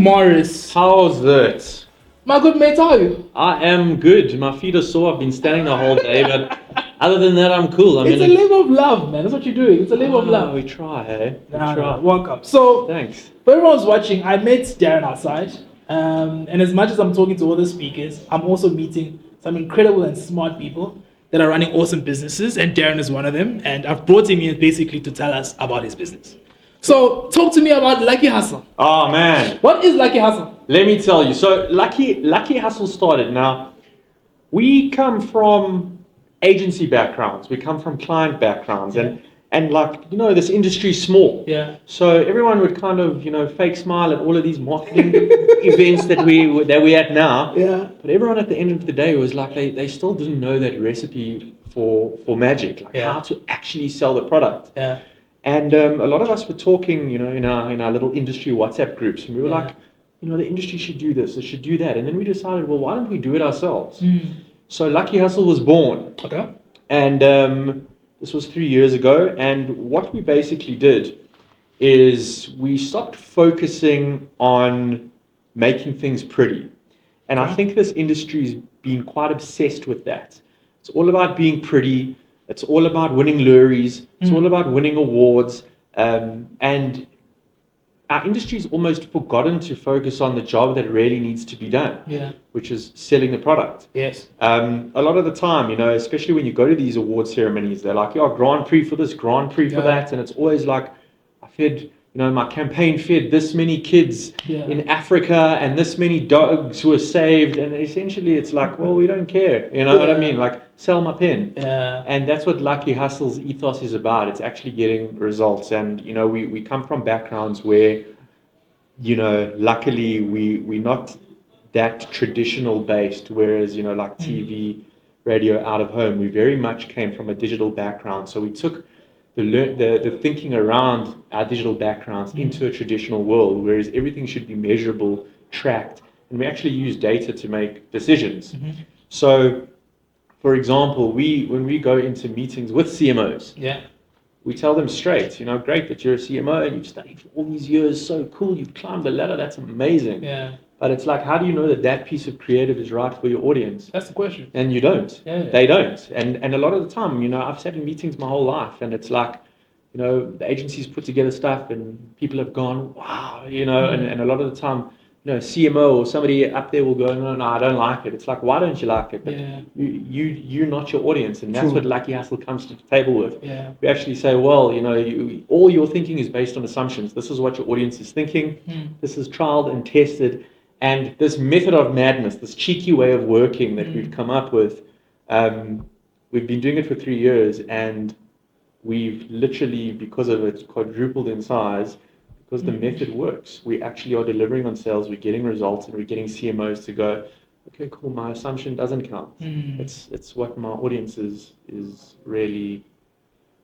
Morris. How's that? My good mate, how are you? I am good. My feet are sore. I've been standing the whole day, but other than that, I'm cool. It's a labor of love, man. That's what you're doing. It's a labor of love. We try, eh? We Nah, try. welcome. So, Thanks. for everyone who's watching, I met Darren outside. And as much as I'm talking to all the speakers, I'm also meeting some incredible and smart people that are running awesome businesses, and Darren is one of them. And I've brought him here basically to tell us about his business. So, talk to me about Lucky Hustle. Oh, man. What is Lucky Hustle? Let me tell you. So, Lucky Hustle started. Now, we come from agency backgrounds. We come from client backgrounds. Yeah. And like, this industry is small. Yeah. So everyone would kind of, fake smile at all of these marketing events that we're at now. Yeah. But everyone at the end of the day was like, they still didn't know that recipe for magic, like how to actually sell the product. Yeah. And a lot of us were talking, in our little industry WhatsApp groups, and we were like, the industry should do this, it should do that. And then we decided, well, why don't we do it ourselves? So Lucky Hustle was born. Okay. And this was 3 years ago. And what we basically did is we stopped focusing on making things pretty. And I think this industry's been quite obsessed with that. It's all about being pretty. It's all about winning lorries. It's all about winning awards. And our industry's almost forgotten to focus on the job that really needs to be done, which is selling the product. Yes. A lot of the time, especially when you go to these award ceremonies, they're like, Grand Prix for this, Grand Prix for that. And it's always like, I fed, my campaign fed this many kids in Africa and this many dogs were saved. And essentially it's like, well, we don't care. You know what I mean? Like, sell my pen. Yeah. And that's what Lucky Hustle's ethos is about. It's actually getting results. And, we come from backgrounds where, luckily we're not that traditional based, whereas, like TV, radio, out of home, we very much came from a digital background. So we took the thinking around our digital backgrounds into a traditional world, whereas everything should be measurable, tracked, and we actually use data to make decisions. So, for example, when we go into meetings with CMOs, we tell them straight, great that you're a CMO and you've studied for all these years, so cool, you've climbed the ladder, that's amazing. Yeah. But it's like, how do you know that piece of creative is right for your audience? That's the question. And you don't. Yeah. They don't. And a lot of the time, I've sat in meetings my whole life, and it's like, the agencies put together stuff and people have gone, wow, and a lot of the time, CMO or somebody up there will go, no, I don't like it. It's like, why don't you like it? But you're not your audience, and that's what Lucky Hustle comes to the table with. Yeah. We actually say, well, all your thinking is based on assumptions. This is what your audience is thinking. This is trialed and tested. And this method of madness, this cheeky way of working that we've come up with, we've been doing it for 3 years, and we've literally, because of it, quadrupled in size, because the method works. We actually are delivering on sales, we're getting results, and we're getting CMOs to go, okay, cool, my assumption doesn't count. It's what my audience is really,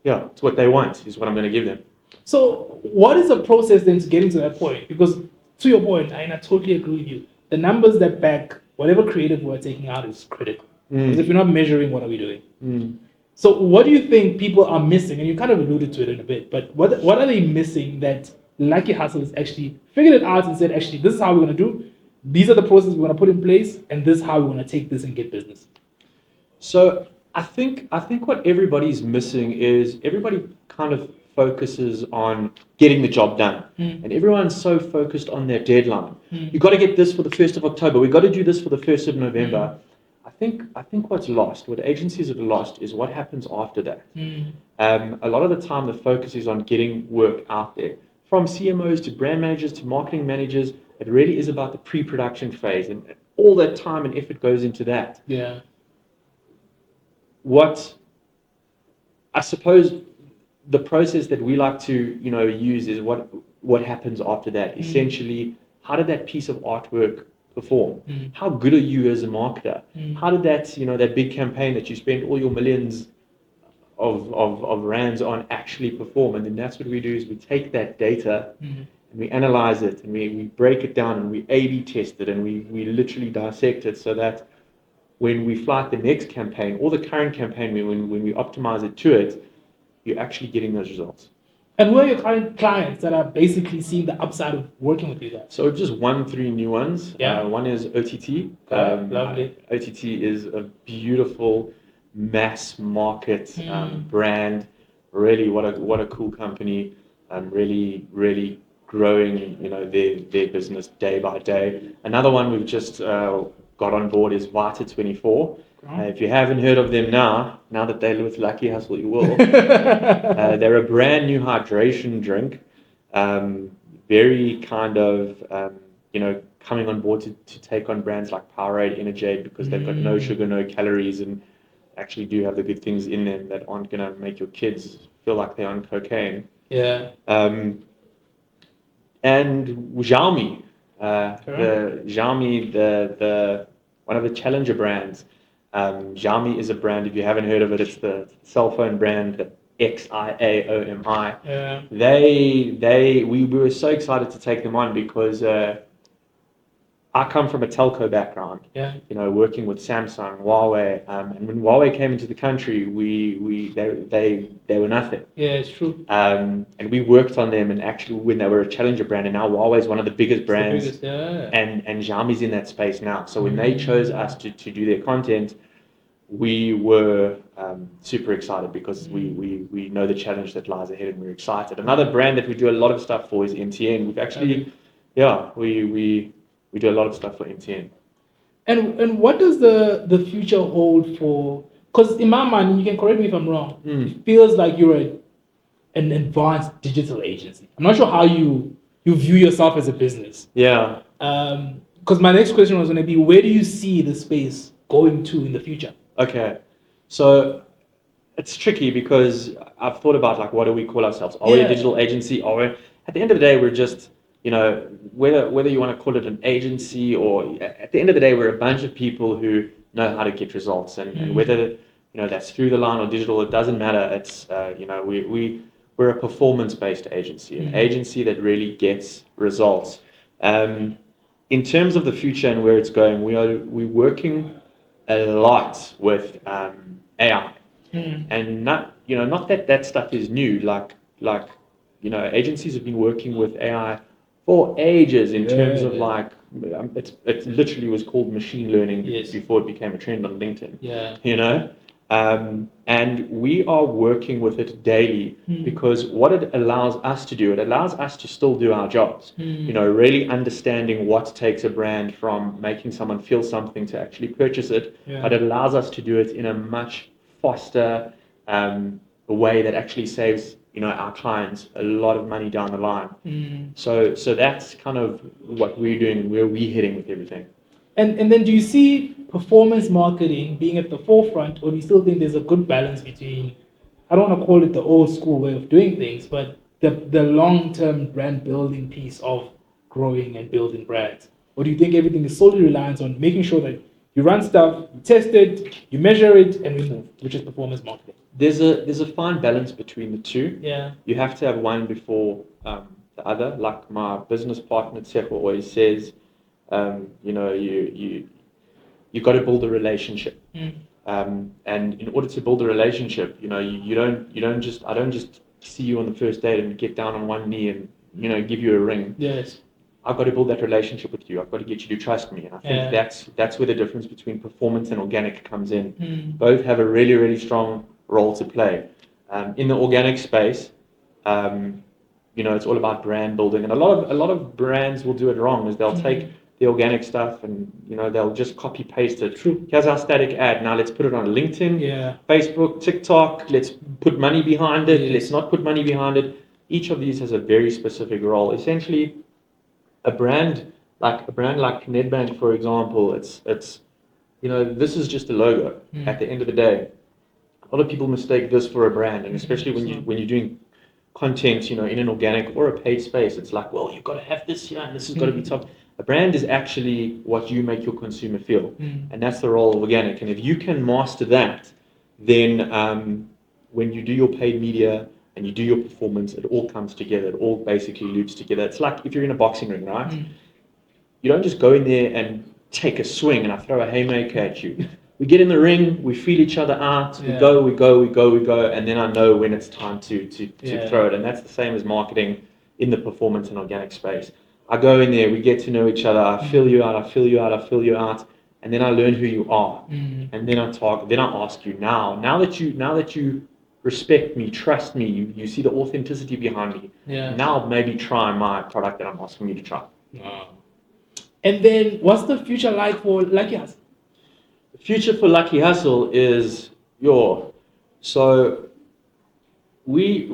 it's what they want, is what I'm going to give them. So what is the process then to getting to that point? Because to your point, I totally agree with you. The numbers that back whatever creative we're taking out is critical. Because if you're not measuring, what are we doing? So what do you think people are missing? And you kind of alluded to it in a bit, but what are they missing that Lucky Hustle has actually figured it out and said, actually, this is how we're going to do. These are the processes we're going to put in place, and this is how we're going to take this and get business. So I think what everybody's missing is everybody kind of focuses on getting the job done. And everyone's so focused on their deadline. You've got to get this for the 1st of October. We've got to do this for the 1st of November. I think what's lost, what agencies have lost, is what happens after that. A lot of the time, the focus is on getting work out there. From CMOs to brand managers to marketing managers, it really is about the pre-production phase, and all that time and effort goes into that. Yeah. What I suppose the process that we like to use is what happens after that. Essentially, how did that piece of artwork perform? How good are you as a marketer? How did that that big campaign that you spent all your millions of rands on actually perform? And then that's what we do, is we take that data and we analyze it, and we break it down, and we A/B test it, and we literally dissect it, so that when we flight the next campaign or the current campaign, when we optimize it to it, you're actually getting those results. And who are your current clients that are basically seeing the upside of working with you guys? So we've just won 3 new ones. Yeah. One is OTT. Lovely. OTT is a beautiful mass market brand. Really, what a cool company. Really growing, their business day by day. Another one we've just got on board is Vita24. If you haven't heard of them now that they're with Lucky Hustle, you will. They're a brand new hydration drink. Very kind of, coming on board to take on brands like Powerade, Energade, because they've got no sugar, no calories, and actually do have the good things in them that aren't going to make your kids feel like they're on cocaine. Yeah. And Xiaomi, the one of the challenger brands. Xiaomi is a brand, if you haven't heard of it, it's the cell phone brand, the XIAOMI. Yeah. We were so excited to take them on because I come from a telco background. Yeah. Working with Samsung, Huawei, and when Huawei came into the country, they were nothing. Yeah, it's true. And we worked on them, and actually when they were a challenger brand, and now Huawei is one of the biggest brands. And Xiaomi's in that space now. So when they chose us to do their content, we were super excited because we know the challenge that lies ahead, and we're excited. Another brand that we do a lot of stuff for is MTN. We've actually, we do a lot of stuff for MTN. And what does the future hold for? Because in my mind, you can correct me if I'm wrong, it feels like you're an advanced digital agency. I'm not sure how you view yourself as a business. Yeah. Because my next question was going to be, where do you see the space going to in the future? Okay. So it's tricky because I've thought about, like, what do we call ourselves? Are we a digital agency? At the end of the day, we're just, whether you want to call it an agency, or at the end of the day, we're a bunch of people who know how to get results, and whether that's through the line or digital, it doesn't matter. It's we're a performance-based agency, an agency that really gets results. In terms of the future and where it's going, we're working a lot with AI, and not that stuff is new. Like agencies have been working with AI for ages in terms of it literally was called machine learning before it became a trend on LinkedIn. Yeah. And we are working with it daily because what it allows us to do, it allows us to still do our jobs. Really understanding what takes a brand from making someone feel something to actually purchase it, but it allows us to do it in a much faster way that actually saves our clients a lot of money down the line. So that's kind of what we're doing and where we're heading with everything. And then do you see performance marketing being at the forefront, or do you still think there's a good balance between, I don't want to call it the old school way of doing things, but the long-term brand building piece of growing and building brands? Or do you think everything is solely reliant on making sure that you run stuff, you test it, you measure it, and we move, which is performance marketing? There's a fine balance between the two. Yeah. You have to have one before the other. Like my business partner Tshepo always says, you got to build a relationship. And in order to build a relationship, I don't just see you on the first date and get down on one knee and give you a ring. Yes. I've got to build that relationship with you. I've got to get you to trust me. And I think that's where the difference between performance and organic comes in. Both have a really, really strong role to play. In the organic space, it's all about brand building, and a lot of brands will do it wrong. Is they'll take the organic stuff and they'll just copy paste it. True. Here's our static ad. Now let's put it on LinkedIn, Facebook, TikTok. Let's put money behind it. Let's not put money behind it. Each of these has a very specific role. Essentially, a brand like Nedbank, for example, it's this is just a logo. At the end of the day, a lot of people mistake this for a brand, and especially when you're doing content, in an organic or a paid space, it's like, well, you've got to have this here, and this has got to be top. A brand is actually what you make your consumer feel, and that's the role of organic. And if you can master that, then when you do your paid media and you do your performance, it all comes together. It all basically loops together. It's like if you're in a boxing ring, right? You don't just go in there and take a swing and I throw a haymaker at you. we get in the ring, we feel each other out, we go, and then I know when it's time to throw it. And that's the same as marketing in the performance and organic space. I go in there, we get to know each other, I fill you out, and then I learn who you are. And then I ask you now that you respect me, trust me, you see the authenticity behind me. Now maybe try my product that I'm asking you to try. And then what's the future like for Lucky Hustle? The future for Lucky Hustle is so we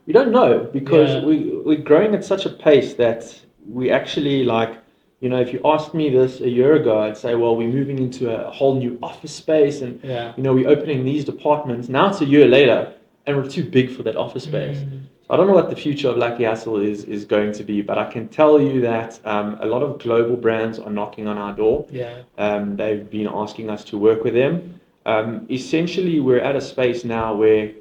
we don't know, because we're growing at such a pace that we actually, like, you know, if you asked me this a year ago, I'd say, well, we're moving into a whole new office space, and you know, we're opening these departments. Now it's a year later, and we're too big for that office space. So I don't know what the future of Lucky Hustle is going to be, but I can tell you that a lot of global brands are knocking on our door. They've been asking us to work with them. Essentially, we're at a space now where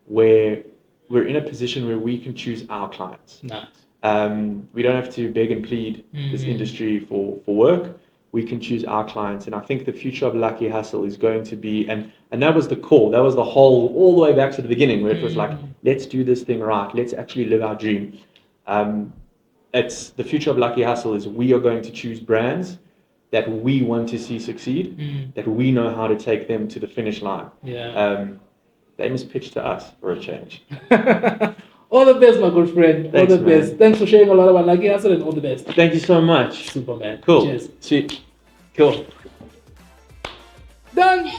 we're in a position where we can choose our clients. We don't have to beg and plead this industry for work. We can choose our clients, and I think the future of Lucky Hustle is going to be, and that was the core, that was the whole, all the way back to the beginning, where it was like, let's do this thing right, let's actually live our dream. It's the future of Lucky Hustle is we are going to choose brands that we want to see succeed, that we know how to take them to the finish line. They must pitch to us for a change. All the best, my good friend. Thanks, all the best. man. Thanks for sharing a lot about Lucky Hustle, and all the best. Thank you so much. Super, man. Cool. Cheers. Sweet. Cool. Done.